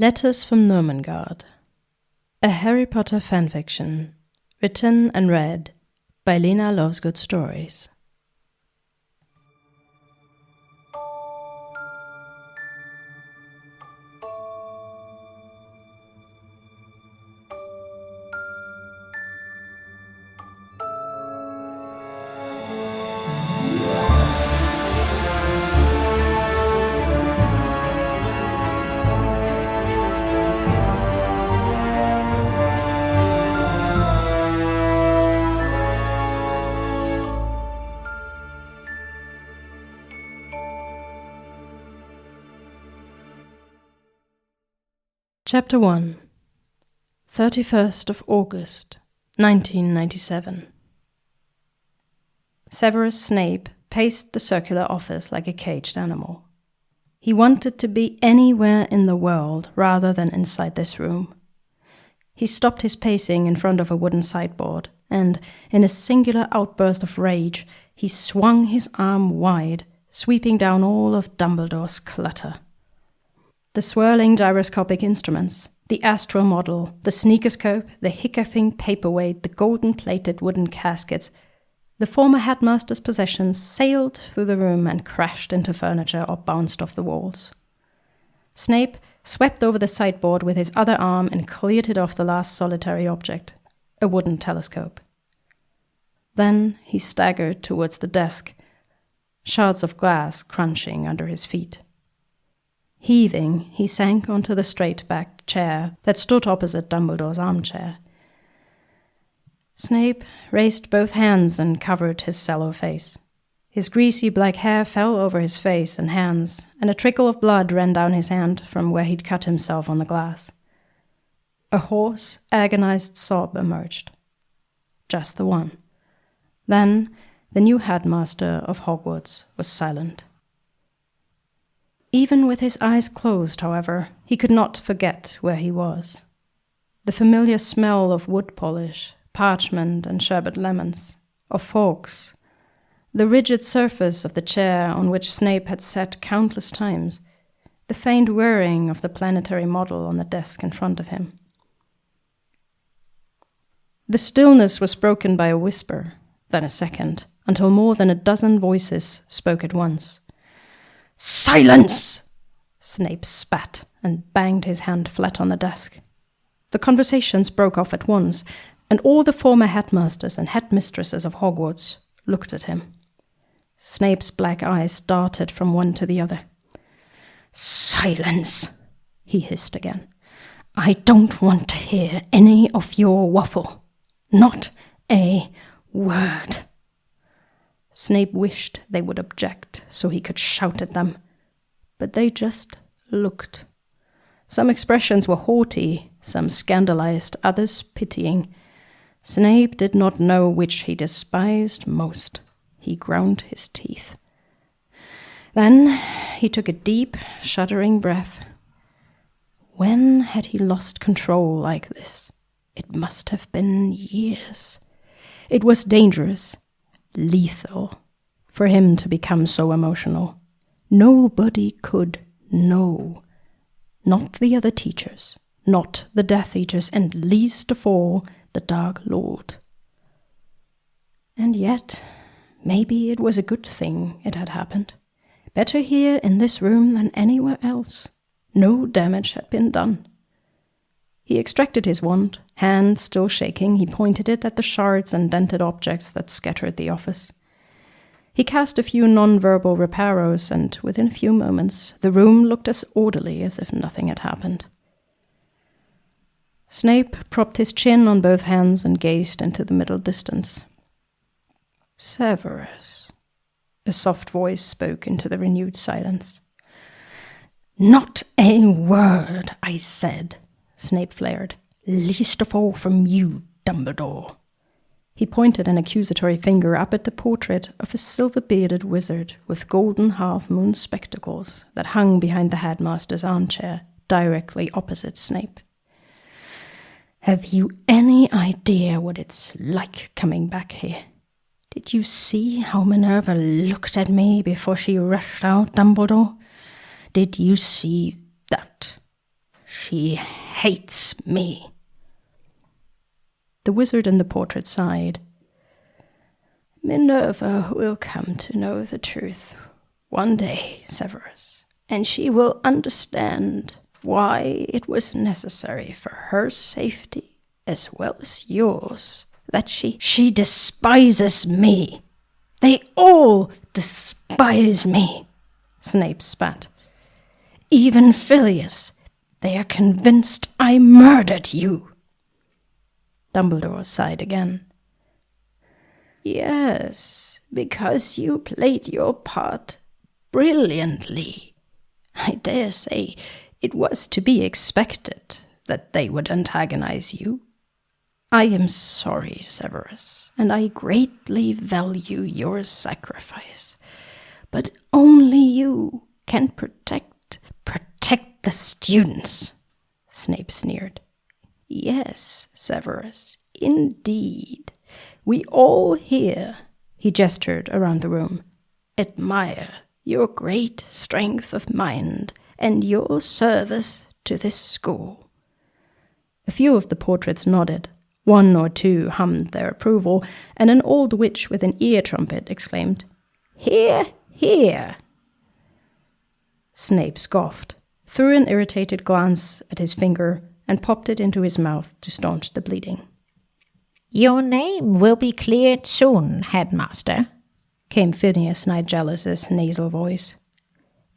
Letters from Nurmengard, a Harry Potter fanfiction, written and read by Lena Loves Good Stories. Chapter 1, 31st of August, 1997. Severus Snape paced the circular office like a caged animal. He wanted to be anywhere in the world rather than inside this room. He stopped his pacing in front of a wooden sideboard, and, in a singular outburst of rage, he swung his arm wide, sweeping down all of Dumbledore's clutter. The swirling gyroscopic instruments, the astral model, the sneakoscope, the hiccoughing paperweight, the golden-plated wooden caskets, the former headmaster's possessions sailed through the room and crashed into furniture or bounced off the walls. Snape swept over the sideboard with his other arm and cleared it off the last solitary object, a wooden telescope. Then he staggered towards the desk, shards of glass crunching under his feet. Heaving, he sank onto the straight-backed chair that stood opposite Dumbledore's armchair. Snape raised both hands and covered his sallow face. His greasy black hair fell over his face and hands, and a trickle of blood ran down his hand from where he'd cut himself on the glass. A hoarse, agonized sob emerged. Just the one. Then the new headmaster of Hogwarts was silent. Even with his eyes closed, however, he could not forget where he was. The familiar smell of wood polish, parchment and sherbet lemons, of forks, the rigid surface of the chair on which Snape had sat countless times, the faint whirring of the planetary model on the desk in front of him. The stillness was broken by a whisper, then a second, until more than a dozen voices spoke at once. "Silence!" Snape spat and banged his hand flat on the desk. The conversations broke off at once, and all the former headmasters and headmistresses of Hogwarts looked at him. Snape's black eyes darted from one to the other. "Silence!" he hissed again. "I don't want to hear any of your waffle. Not a word." Snape wished they would object so he could shout at them, but they just looked. Some expressions were haughty, some scandalized, others pitying. Snape did not know which he despised most. He ground his teeth. Then he took a deep, shuddering breath. When had he lost control like this? It must have been years. It was dangerous. Lethal for him to become so emotional. Nobody could know. Not the other teachers, not the Death Eaters, and least of all, the Dark Lord. And yet, maybe it was a good thing it had happened. Better here in this room than anywhere else. No damage had been done. He extracted his wand. Hand still shaking, he pointed it at the shards and dented objects that scattered the office. He cast a few non-verbal reparos, and within a few moments, the room looked as orderly as if nothing had happened. Snape propped his chin on both hands and gazed into the middle distance. "Severus," a soft voice spoke into the renewed silence. "Not a word, I said," Snape flared. "Least of all from you, Dumbledore." He pointed an accusatory finger up at the portrait of a silver-bearded wizard with golden half-moon spectacles that hung behind the headmaster's armchair, directly opposite Snape. "Have you any idea what it's like coming back here? Did you see how Minerva looked at me before she rushed out, Dumbledore? Did you see that? She hates me." The wizard in the portrait sighed. "Minerva will come to know the truth one day, Severus, and she will understand why it was necessary for her safety as well as yours that she despises me. They all despise me," Snape spat. "Even Filius. They are convinced I murdered you." Dumbledore sighed again. "Yes, because you played your part brilliantly. I dare say it was to be expected that they would antagonize you. I am sorry, Severus, and I greatly value your sacrifice. But only you can protect the students," Snape sneered. "Yes, Severus, indeed. We all here," he gestured around the room, "admire your great strength of mind and your service to this school." A few of the portraits nodded. One or two hummed their approval, and an old witch with an ear trumpet exclaimed, "Hear, hear!" Snape scoffed, threw an irritated glance at his finger, and popped it into his mouth to staunch the bleeding. "Your name will be cleared soon, Headmaster," came Phineas Nigellus's nasal voice.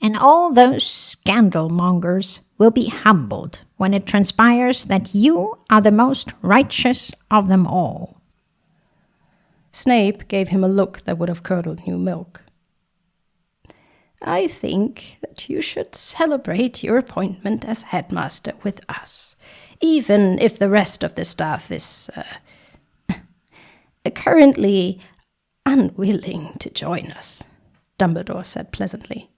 "And all those scandal-mongers will be humbled when it transpires that you are the most righteous of them all." Snape gave him a look that would have curdled new milk. "I think that you should celebrate your appointment as headmaster with us, even if the rest of the staff is currently unwilling to join us," Dumbledore said pleasantly.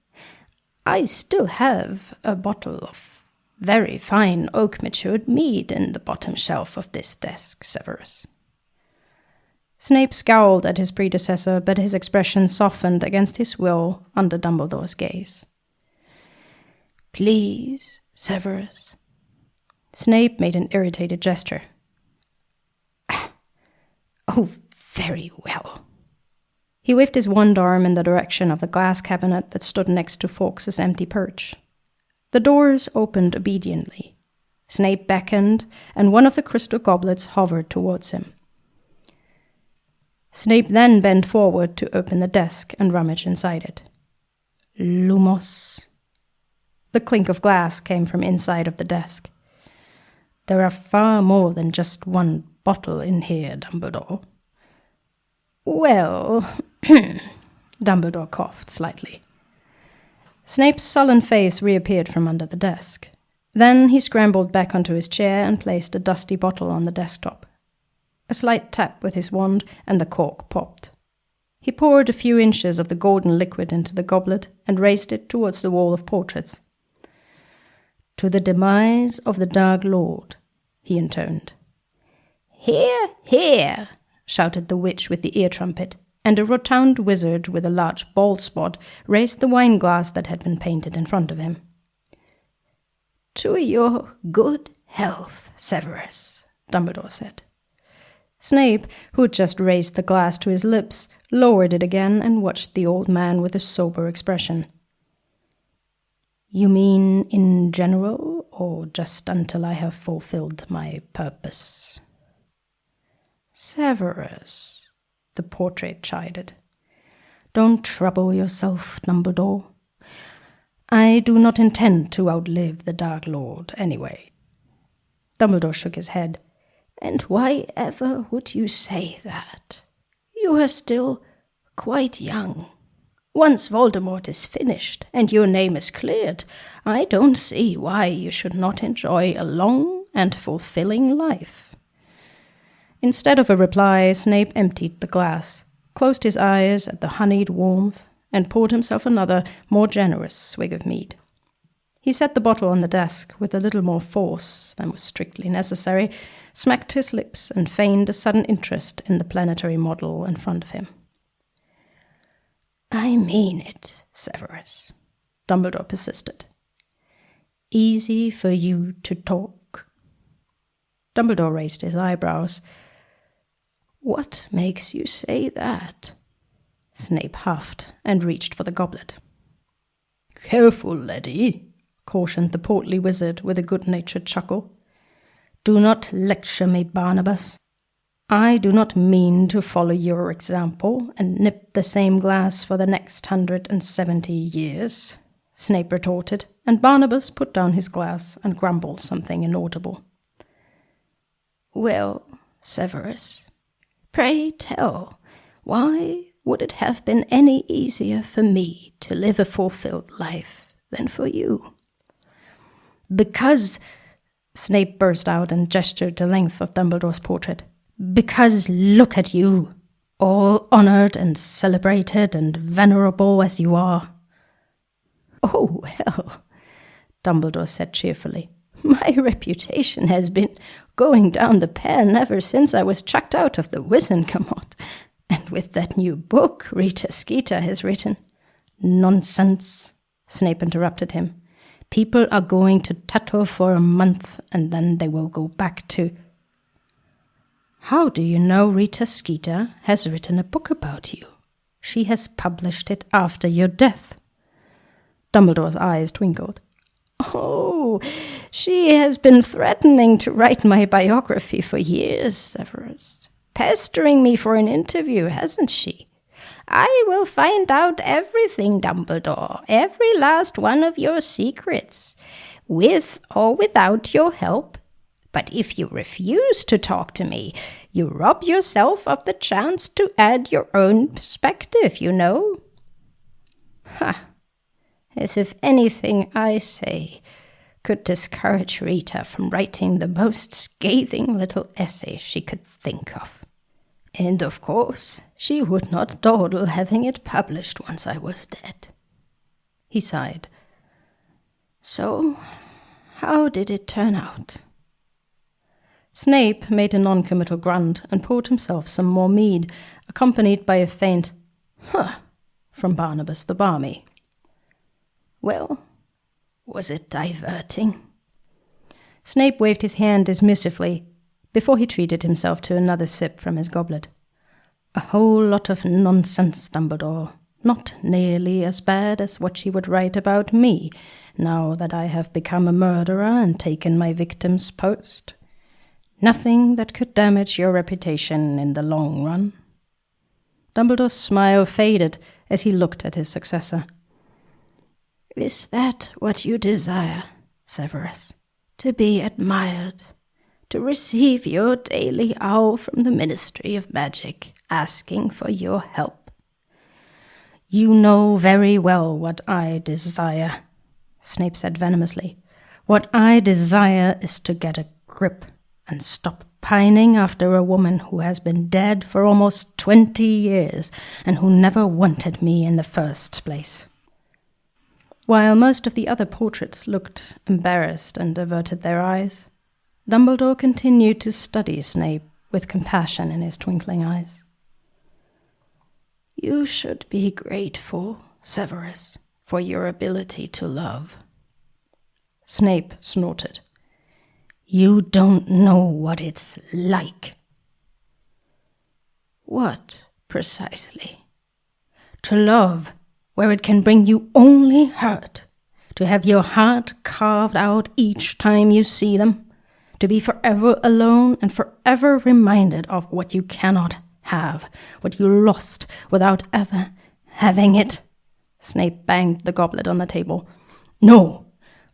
"I still have a bottle of very fine oak-matured mead in the bottom shelf of this desk, Severus." Snape scowled at his predecessor, but his expression softened against his will under Dumbledore's gaze. "Please, Severus." Snape made an irritated gesture. "Oh, very well." He waved his wand arm in the direction of the glass cabinet that stood next to Fawkes's empty perch. The doors opened obediently. Snape beckoned, and one of the crystal goblets hovered towards him. Snape then bent forward to open the desk and rummage inside it. "Lumos." The clink of glass came from inside of the desk. "There are far more than just one bottle in here, Dumbledore." "Well," Dumbledore coughed slightly. Snape's sullen face reappeared from under the desk. Then he scrambled back onto his chair and placed a dusty bottle on the desktop. A slight tap with his wand, and the cork popped. He poured a few inches of the golden liquid into the goblet and raised it towards the wall of portraits. "To the demise of the Dark Lord," he intoned. "Hear, hear!" shouted the witch with the ear trumpet, and a rotund wizard with a large bald spot raised the wine glass that had been painted in front of him. "To your good health, Severus," Dumbledore said. Snape, who had just raised the glass to his lips, lowered it again and watched the old man with a sober expression. "You mean in general, or just until I have fulfilled my purpose?" "Severus," the portrait chided. "Don't trouble yourself, Dumbledore. I do not intend to outlive the Dark Lord anyway." Dumbledore shook his head. "And why ever would you say that? You are still quite young. Once Voldemort is finished and your name is cleared, I don't see why you should not enjoy a long and fulfilling life." Instead of a reply, Snape emptied the glass, closed his eyes at the honeyed warmth, and poured himself another, more generous swig of mead. He set the bottle on the desk with a little more force than was strictly necessary, smacked his lips, and feigned a sudden interest in the planetary model in front of him. "I mean it, Severus," Dumbledore persisted. Easy for you to talk. Dumbledore raised his eyebrows. What makes you say that? Snape huffed and reached for the goblet. Careful, laddie, cautioned the portly wizard with a good-natured chuckle. Do not lecture me, Barnabas. I do not mean to follow your example and nip the same glass for the next 170 years, Snape retorted, and Barnabas put down his glass and grumbled something inaudible. Well, Severus, pray tell, why would it have been any easier for me to live a fulfilled life than for you? Because, Snape burst out and gestured the length of Dumbledore's portrait, because look at you, all honored and celebrated and venerable as you are. Oh, well, Dumbledore said cheerfully, my reputation has been going down the pan ever since I was chucked out of the Wizengamot. And with that new book Rita Skeeter has written. Nonsense, Snape interrupted him. People are going to tattle for a month, and then they will go back to... How do you know Rita Skeeter has written a book about you? She has published it after your death. Dumbledore's eyes twinkled. Oh, she has been threatening to write my biography for years, Severus. Pestering me for an interview, hasn't she? I will find out everything, Dumbledore, every last one of your secrets, with or without your help. But if you refuse to talk to me, you rob yourself of the chance to add your own perspective, you know. Ha! As if anything I say could discourage Rita from writing the most scathing little essay she could think of. And of course, she would not dawdle having it published once I was dead. He sighed. So, how did it turn out? Snape made a non-committal grunt and poured himself some more mead, accompanied by a faint, huh, from Barnabas the Barmy. Well, was it diverting? Snape waved his hand dismissively before he treated himself to another sip from his goblet. A whole lot of nonsense, Dumbledore. Not nearly as bad as what she would write about me, now that I have become a murderer and taken my victim's post. Nothing that could damage your reputation in the long run. Dumbledore's smile faded as he looked at his successor. Is that what you desire, Severus? To be admired? To receive your daily owl from the Ministry of Magic, asking for your help? You know very well what I desire, Snape said venomously. What I desire is to get a grip and stop pining after a woman who has been dead for almost 20 years and who never wanted me in the first place. While most of the other portraits looked embarrassed and averted their eyes, Dumbledore continued to study Snape with compassion in his twinkling eyes. You should be grateful, Severus, for your ability to love. Snape snorted. You don't know what it's like. What, precisely? To love where it can bring you only hurt, to have your heart carved out each time you see them, to be forever alone and forever reminded of what you cannot have, what you lost without ever having it. Snape banged the goblet on the table. No,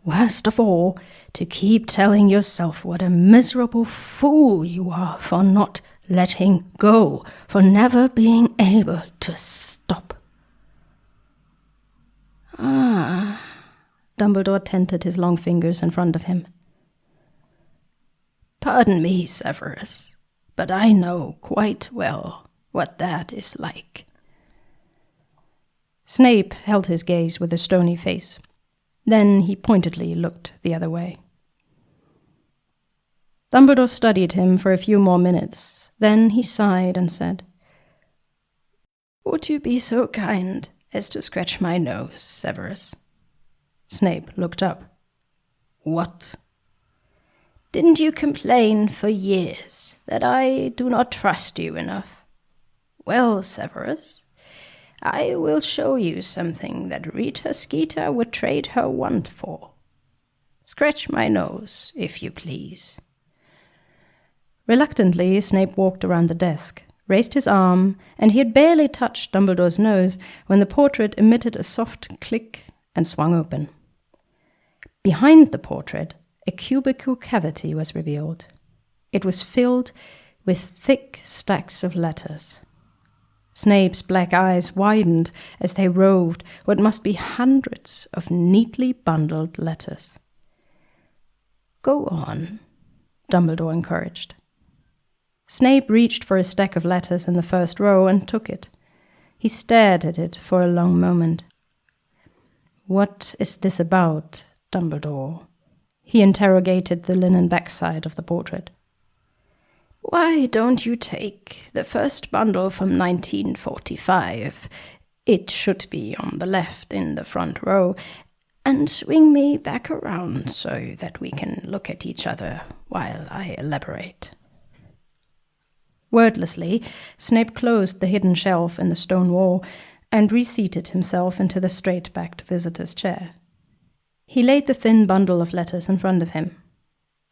worst of all, to keep telling yourself what a miserable fool you are for not letting go, for never being able to stop. Ah, Dumbledore tented his long fingers in front of him. Pardon me, Severus, but I know quite well what that is like. Snape held his gaze with a stony face. Then he pointedly looked the other way. Dumbledore studied him for a few more minutes. Then he sighed and said, Would you be so kind as to scratch my nose, Severus? Snape looked up. What? Didn't you complain for years that I do not trust you enough? Well, Severus, I will show you something that Rita Skeeter would trade her wand for. Scratch my nose, if you please. Reluctantly, Snape walked around the desk, raised his arm, and he had barely touched Dumbledore's nose when the portrait emitted a soft click and swung open. Behind the portrait, a cubical cavity was revealed. It was filled with thick stacks of letters. Snape's black eyes widened as they roved what must be hundreds of neatly bundled letters. "Go on," Dumbledore encouraged. Snape reached for a stack of letters in the first row and took it. He stared at it for a long moment. "What is this about, Dumbledore?" He interrogated the linen backside of the portrait. "Why don't you take the first bundle from 1945, it should be on the left in the front row, and swing me back around so that we can look at each other while I elaborate?" Wordlessly, Snape closed the hidden shelf in the stone wall and reseated himself into the straight-backed visitor's chair. He laid the thin bundle of letters in front of him.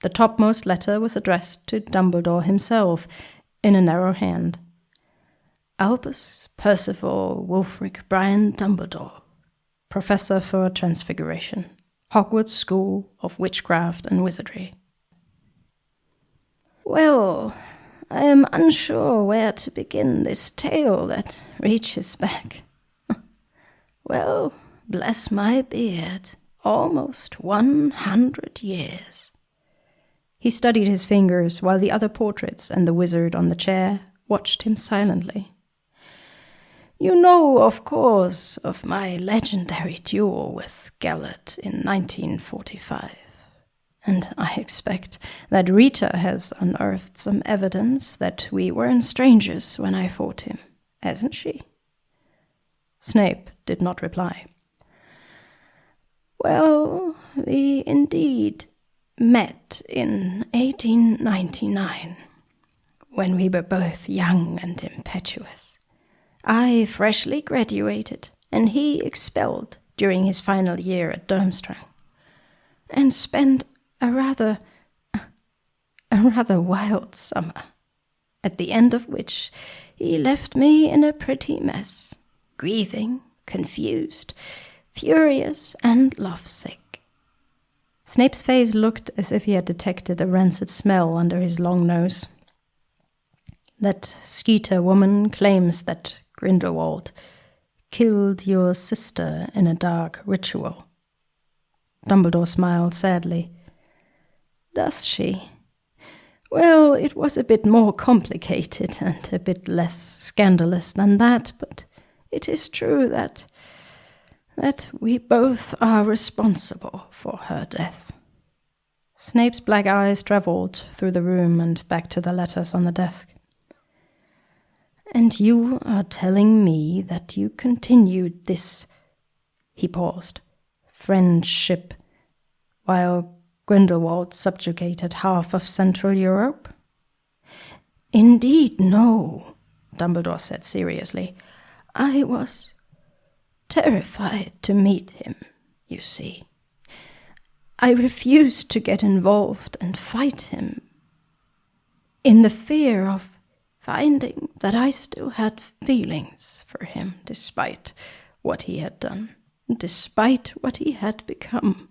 The topmost letter was addressed to Dumbledore himself, in a narrow hand. Albus Percival Wulfric Brian Dumbledore, Professor for Transfiguration, Hogwarts School of Witchcraft and Wizardry. Well, I am unsure where to begin this tale that reaches back. Well, bless my beard, almost 100 years. He studied his fingers while the other portraits and the wizard on the chair watched him silently. You know, of course, of my legendary duel with Gellert in 1945. And I expect that Rita has unearthed some evidence that we weren't strangers when I fought him, hasn't she? Snape did not reply. Well, we indeed met in 1899, when we were both young and impetuous. I freshly graduated, and he expelled during his final year at Durmstrang, and spent a rather wild summer, at the end of which he left me in a pretty mess, grieving, confused, furious, and lovesick. Snape's face looked as if he had detected a rancid smell under his long nose. That Skeeter woman claims that Grindelwald killed your sister in a dark ritual. Dumbledore smiled sadly. Does she? Well, it was a bit more complicated and a bit less scandalous than that, but it is true that we both are responsible for her death. Snape's black eyes traveled through the room and back to the letters on the desk. And you are telling me that you continued this, he paused, friendship, while Grindelwald subjugated half of Central Europe? Indeed, no, Dumbledore said seriously. I was terrified to meet him, you see. I refused to get involved and fight him, in the fear of finding that I still had feelings for him despite what he had done, despite what he had become.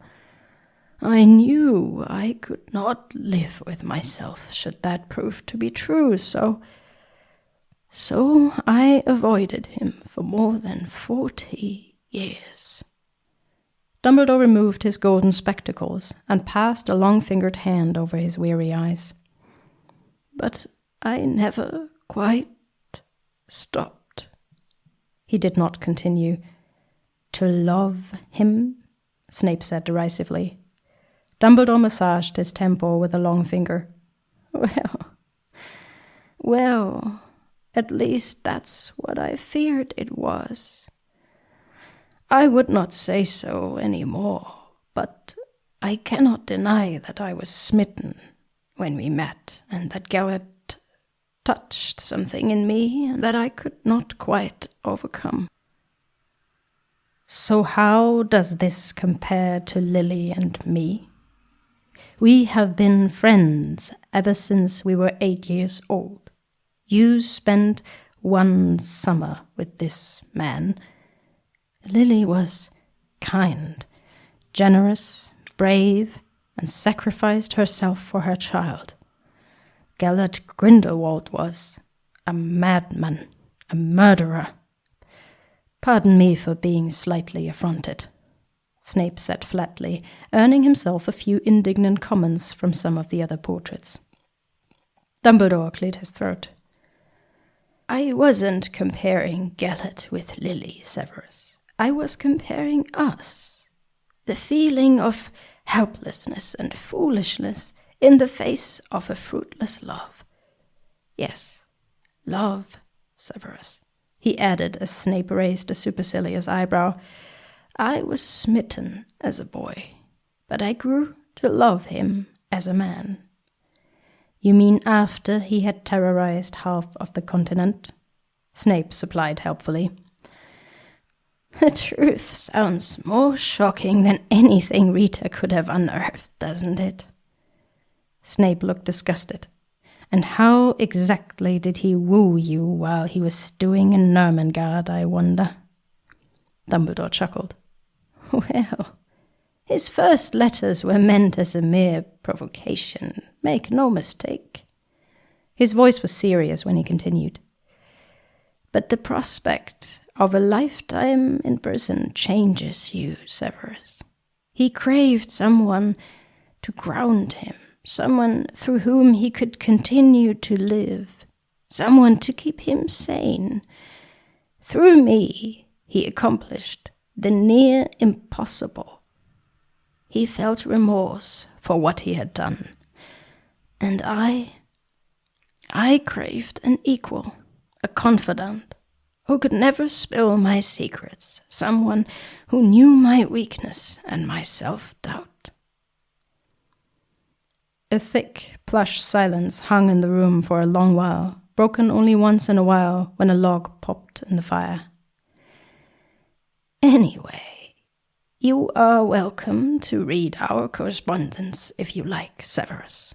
I knew I could not live with myself should that prove to be true, so I avoided him for more than 40 years. Dumbledore removed his golden spectacles and passed a long-fingered hand over his weary eyes. But I never quite stopped. He did not continue. To love him? Snape said derisively. Dumbledore massaged his temple with a long finger. Well, at least that's what I feared it was. I would not say so any more, but I cannot deny that I was smitten when we met, and that Gellert touched something in me that I could not quite overcome. So how does this compare to Lily and me? We have been friends ever since we were 8 years old. You spent one summer with this man. Lily was kind, generous, brave, and sacrificed herself for her child. Gellert Grindelwald was a madman, a murderer. Pardon me for being slightly affronted, Snape said flatly, earning himself a few indignant comments from some of the other portraits. Dumbledore cleared his throat. I wasn't comparing Gellert with Lily, Severus. I was comparing us. The feeling of helplessness and foolishness in the face of a fruitless love. Yes, love, Severus, he added as Snape raised a supercilious eyebrow. I was smitten as a boy, but I grew to love him as a man. You mean after he had terrorized half of the continent? Snape supplied helpfully. The truth sounds more shocking than anything Rita could have unearthed, doesn't it? Snape looked disgusted. And how exactly did he woo you while he was stewing in Nurmengard, I wonder? Dumbledore chuckled. Well, his first letters were meant as a mere provocation, make no mistake. His voice was serious when he continued. But the prospect of a lifetime in prison changes you, Severus. He craved someone to ground him, someone through whom he could continue to live, someone to keep him sane. Through me, he accomplished the near impossible. He felt remorse for what he had done, and I craved an equal, a confidant, who could never spill my secrets, someone who knew my weakness and my self-doubt. A thick, plush silence hung in the room for a long while, broken only once in a while when a log popped in the fire. Anyway, you are welcome to read our correspondence if you like, Severus.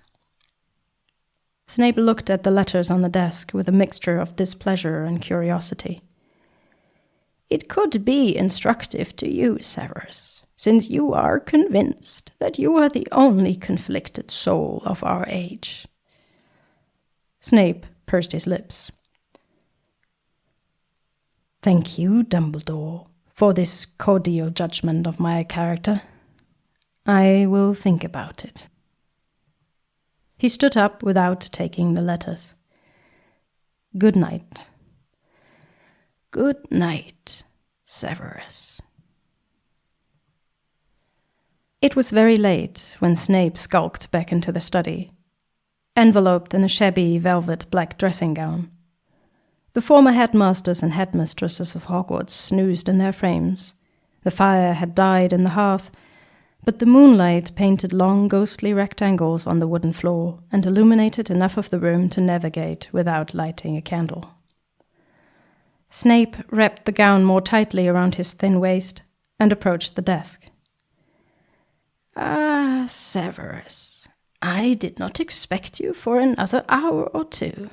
Snape looked at the letters on the desk with a mixture of displeasure and curiosity. It could be instructive to you, Severus, since you are convinced that you are the only conflicted soul of our age. Snape pursed his lips. Thank you, Dumbledore, for this cordial judgment of my character. I will think about it. He stood up without taking the letters. Good night. Good night, Severus. It was very late when Snape skulked back into the study, enveloped in a shabby velvet black dressing gown. The former headmasters and headmistresses of Hogwarts snoozed in their frames. The fire had died in the hearth, but the moonlight painted long ghostly rectangles on the wooden floor and illuminated enough of the room to navigate without lighting a candle. Snape wrapped the gown more tightly around his thin waist and approached the desk. Ah, Severus, I did not expect you for another hour or two.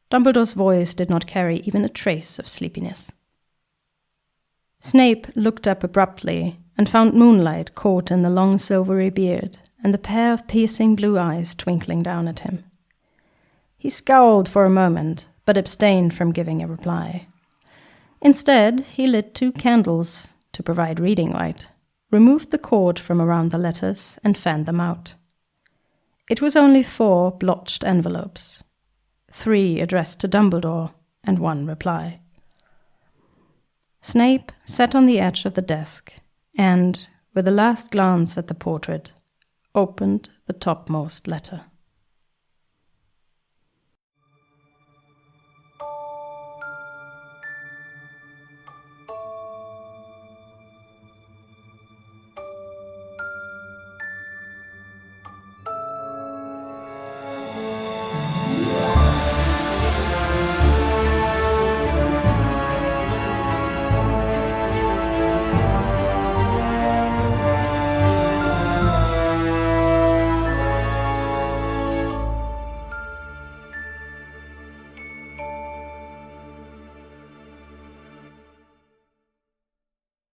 Dumbledore's voice did not carry even a trace of sleepiness. Snape looked up abruptly and found moonlight caught in the long silvery beard and the pair of piercing blue eyes twinkling down at him. He scowled for a moment, but abstained from giving a reply. Instead, he lit 2 candles to provide reading light, removed the cord from around the letters, and fanned them out. It was only 4 blotched envelopes, 3 addressed to Dumbledore, and 1 reply. Snape sat on the edge of the desk and, with a last glance at the portrait, opened the topmost letter.